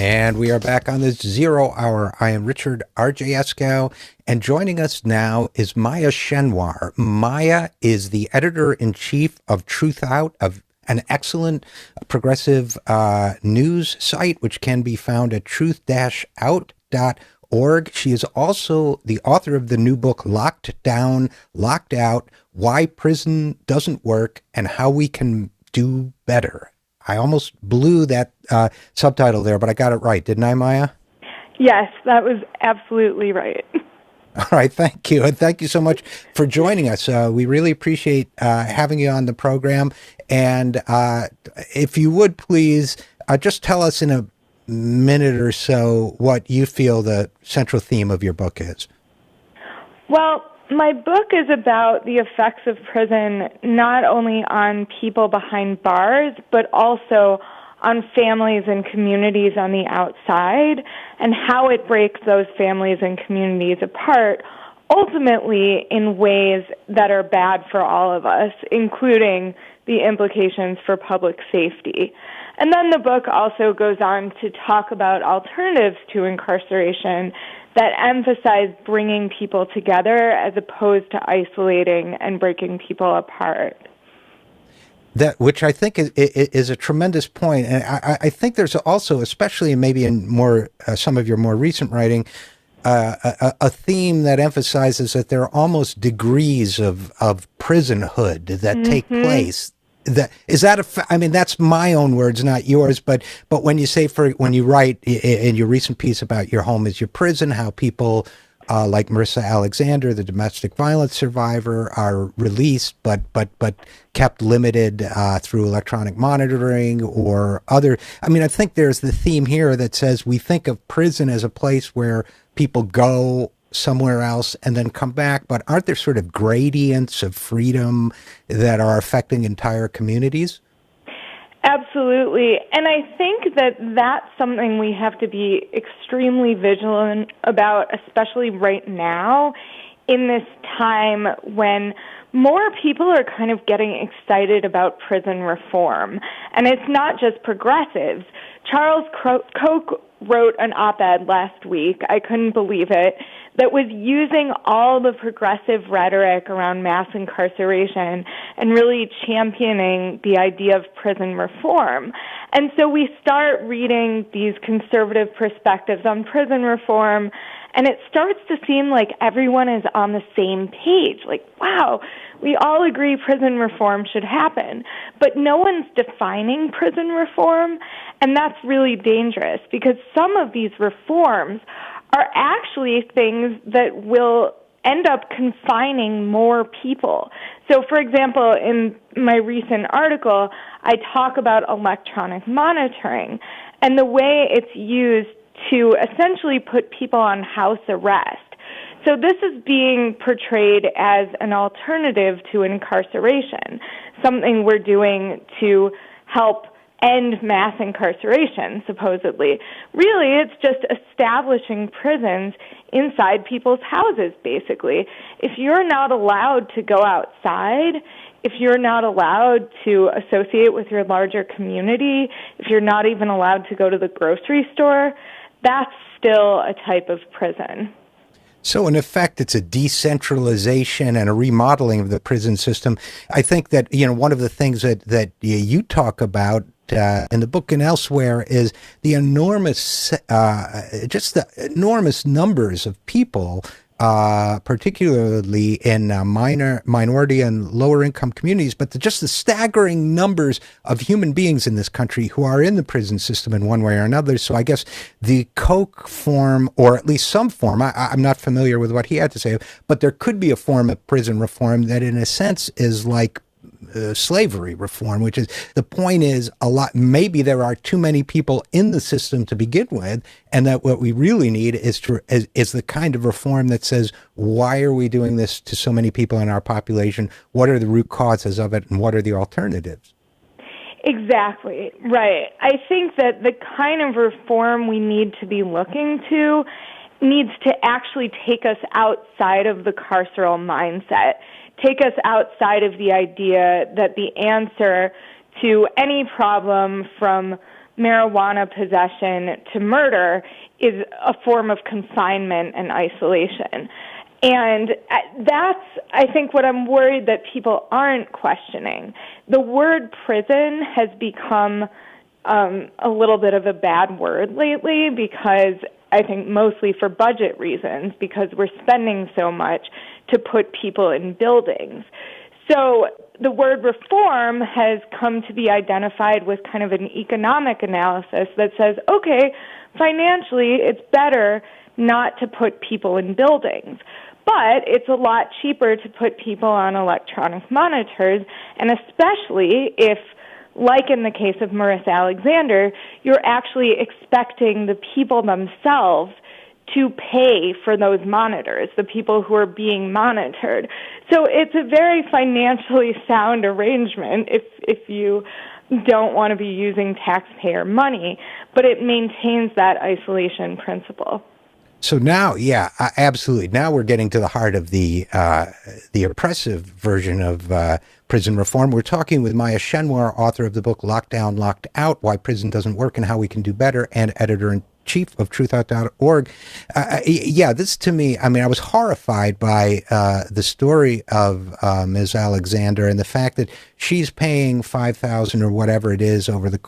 And we are back on this 0 Hour. I am Richard RJ Eskow, and joining us now is Maya Schenwar. Maya is the editor-in-chief of Truth Out, of an excellent progressive news site, which can be found at truth-out.org. She is also the author of the new book, Locked Down, Locked Out, Why Prison Doesn't Work and How We Can Do Better. I almost blew that subtitle there, but I got it right, didn't I, Maya? Yes, that was absolutely right. All right, thank you. And thank you so much for joining us. We really appreciate having you on the program. And if you would please just tell us in a minute or so what you feel the central theme of your book is. Well, my book is about the effects of prison not only on people behind bars, but also on families and communities on the outside, and how it breaks those families and communities apart, ultimately in ways that are bad for all of us, including the implications for public safety. And then the book also goes on to talk about alternatives to incarceration that emphasize bringing people together as opposed to isolating and breaking people apart. That, which I think is a tremendous point. And I think there's also, especially maybe in more some of your more recent writing, a theme that emphasizes that there are almost degrees of prisonhood that take place. I mean, that's my own words, not yours. But when you say when you write in your recent piece about your home is your prison, how people like Marissa Alexander, the domestic violence survivor, are released, but kept limited through electronic monitoring or other. I mean, I think there's the theme here that says we think of prison as a place where people go somewhere else and then come back, but aren't there sort of gradients of freedom that are affecting entire communities? Absolutely. And I think that that's something we have to be extremely vigilant about, especially right now in this time when more people are kind of getting excited about prison reform. And it's not just progressives. Charles Koch wrote an op-ed last week, I couldn't believe it, that was using all the progressive rhetoric around mass incarceration and really championing the idea of prison reform. And so we start reading these conservative perspectives on prison reform, and it starts to seem like everyone is on the same page. Like, wow, we all agree prison reform should happen, but no one's defining prison reform, and that's really dangerous because some of these reforms are actually things that will end up confining more people. So, for example, in my recent article, I talk about electronic monitoring and the way it's used to essentially put people on house arrest. So this is being portrayed as an alternative to incarceration, something we're doing to help end mass incarceration, supposedly. Really, it's just establishing prisons inside people's houses, basically. If you're not allowed to go outside, if you're not allowed to associate with your larger community, if you're not even allowed to go to the grocery store, that's still a type of prison. So, in effect, it's a decentralization and a remodeling of the prison system. I think that, one of the things that you talk about in the book and elsewhere is the enormous, just the enormous numbers of people, particularly in minority and lower income communities, but just the staggering numbers of human beings in this country who are in the prison system in one way or another. So I guess the Koch form, or at least some form, I'm not familiar with what he had to say, but there could be a form of prison reform that in a sense is like slavery reform, which is the point is maybe there are too many people in the system to begin with, and that what we really need is the kind of reform that says, why are we doing this to so many people in our population? What are the root causes of it, and what are the alternatives? Exactly, right. I think that the kind of reform we need to be looking to needs to actually take us outside of the carceral mindset, take us outside of the idea that the answer to any problem, from marijuana possession to murder is a form of confinement and isolation. And that's, I think, what I'm worried that people aren't questioning. The word prison has become a little bit of a bad word lately because I think mostly for budget reasons, because we're spending so much to put people in buildings. So the word reform has come to be identified with kind of an economic analysis that says, okay, financially it's better not to put people in buildings. But it's a lot cheaper to put people on electronic monitors, and especially if, like in the case of Marissa Alexander, you're actually expecting the people themselves to pay for those monitors, the people who are being monitored. So it's a very financially sound arrangement if you don't want to be using taxpayer money, but it maintains that isolation principle. So now, yeah, absolutely. Now we're getting to the heart of the oppressive version of prison reform. We're talking with Maya Schenwar, author of the book Locked Down, Locked Out, Why Prison Doesn't Work and How We Can Do Better, and editor-in-chief of truthout.org. Yeah, this to me, I mean, I was horrified by the story of Ms. Alexander and the fact that she's paying $5,000 or whatever it is over the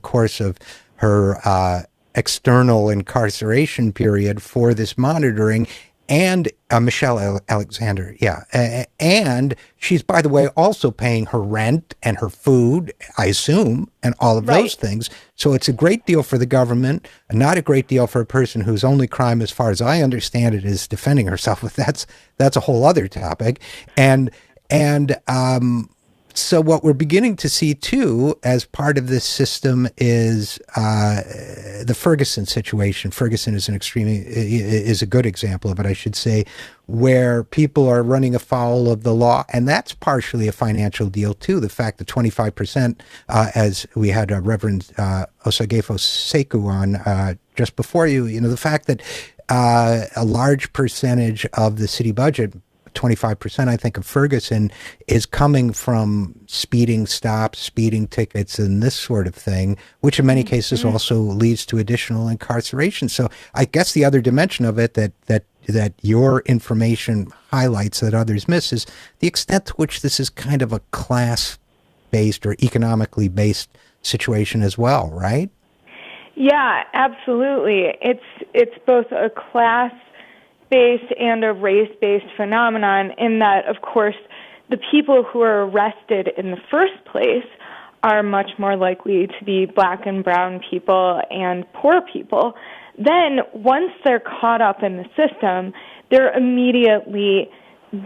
course of her external incarceration period for this monitoring, and Michelle Alexander, and she's, by the way, also paying her rent and her food, I assume, and all of those things. So it's a great deal for the government, not a great deal for a person whose only crime, as far as I understand it, is defending herself. But that's a whole other topic, and so what we're beginning to see, too, as part of this system is the Ferguson situation. Ferguson is is a good example of it, I should say, where people are running afoul of the law. And that's partially a financial deal, too. The fact that 25%, as we had Reverend Osagefo Sekou on just before you, the fact that a large percentage of the city budget, 25%, I think, of Ferguson is coming from speeding stops, speeding tickets, and this sort of thing, which in many cases also leads to additional incarceration. So I guess the other dimension of it that your information highlights that others miss is the extent to which this is kind of a class-based or economically based situation as well, right? Yeah, absolutely. It's both a class-based and a race-based phenomenon in that, of course, the people who are arrested in the first place are much more likely to be black and brown people and poor people. Then, once they're caught up in the system, they're immediately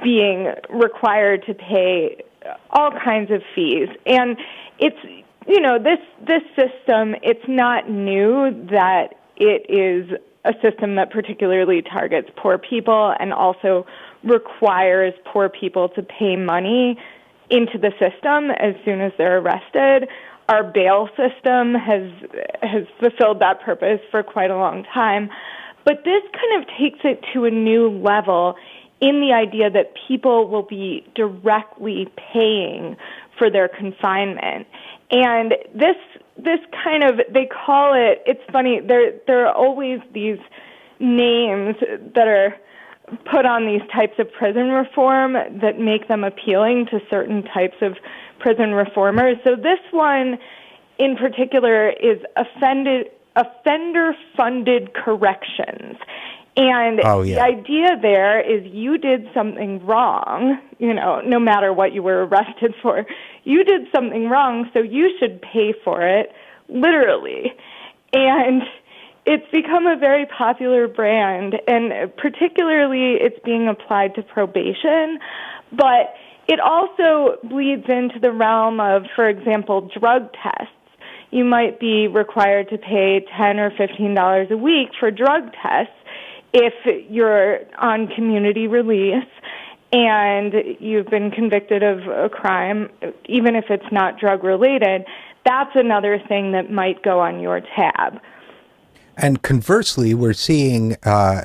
being required to pay all kinds of fees. And it's, this system, it's not new that it is a system that particularly targets poor people and also requires poor people to pay money into the system as soon as they're arrested. Our bail system has fulfilled that purpose for quite a long time. But this kind of takes it to a new level in the idea that people will be directly paying for their confinement. And this kind of, they call it, it's funny, there are always these names that are put on these types of prison reform that make them appealing to certain types of prison reformers. So this one in particular is offender-funded corrections. And the idea there is you did something wrong, no matter what you were arrested for. You did something wrong, so you should pay for it, literally. And it's become a very popular brand, and particularly it's being applied to probation. But it also bleeds into the realm of, for example, drug tests. You might be required to pay $10 or $15 a week for drug tests if you're on community release and you've been convicted of a crime, even if it's not drug-related. That's another thing that might go on your tab. And conversely, we're seeing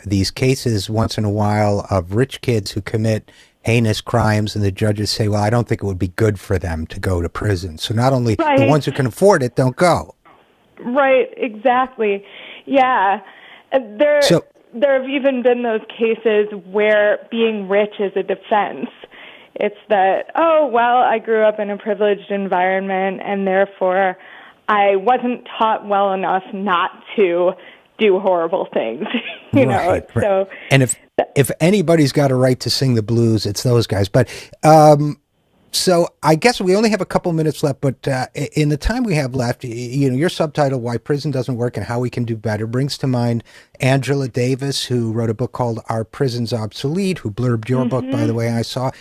these cases once in a while of rich kids who commit heinous crimes, and the judges say, well, I don't think it would be good for them to go to prison. So not only the ones who can afford it don't go. Right, exactly. Yeah. There have even been those cases where being rich is a defense. It's that, oh, well, I grew up in a privileged environment and therefore I wasn't taught well enough not to do horrible things. you know, Right. so And if anybody's got a right to sing the blues, it's those guys. But so I guess we only have a couple minutes left, but in the time we have left, you know, your subtitle, Why Prison Doesn't Work and How We Can Do Better, brings to mind Angela Davis, who wrote a book called Are Prisons Obsolete, who blurbed your book, by the way, I saw.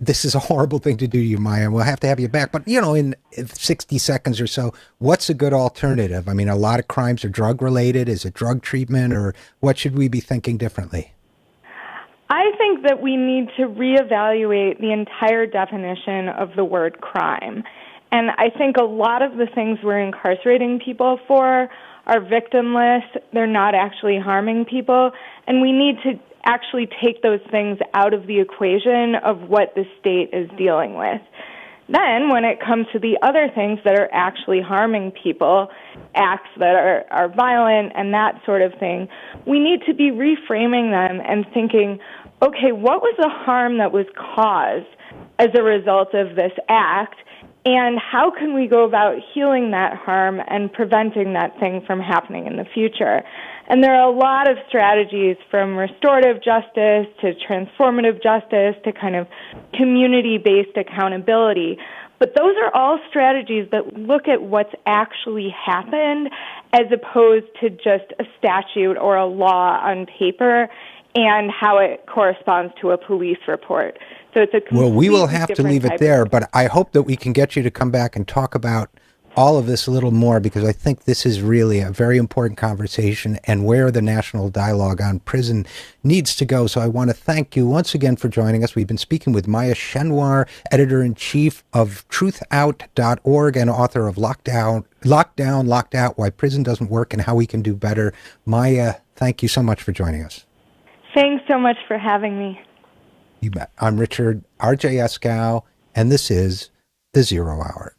This is a horrible thing to do to you, Maya. We'll have to have you back. But, you know, in 60 seconds or so, what's a good alternative? I mean, a lot of crimes are drug-related. Is it drug treatment, or what should we be thinking differently? I think that we need to reevaluate the entire definition of the word crime. And I think a lot of the things we're incarcerating people for are victimless. They're not actually harming people. And we need to actually take those things out of the equation of what the state is dealing with. Then, when it comes to the other things that are actually harming people, acts that are violent and that sort of thing, we need to be reframing them and thinking, okay, what was the harm that was caused as a result of this act, and how can we go about healing that harm and preventing that thing from happening in the future? And there are a lot of strategies, from restorative justice to transformative justice to kind of community-based accountability. But those are all strategies that look at what's actually happened as opposed to just a statute or a law on paper and how it corresponds to a police report. So it's a well, we will have to leave it there, of... but I hope that we can get you to come back and talk about all of this a little more, because I think this is really a very important conversation and where the national dialogue on prison needs to go. So I want to thank you once again for joining us. We've been speaking with Maya Schenwar, editor-in-chief of truthout.org and author of Locked Out, Why Prison Doesn't Work and How We Can Do Better. Maya, thank you so much for joining us. Thanks so much for having me. You bet. I'm RJ Eskow, and this is The Zero Hour.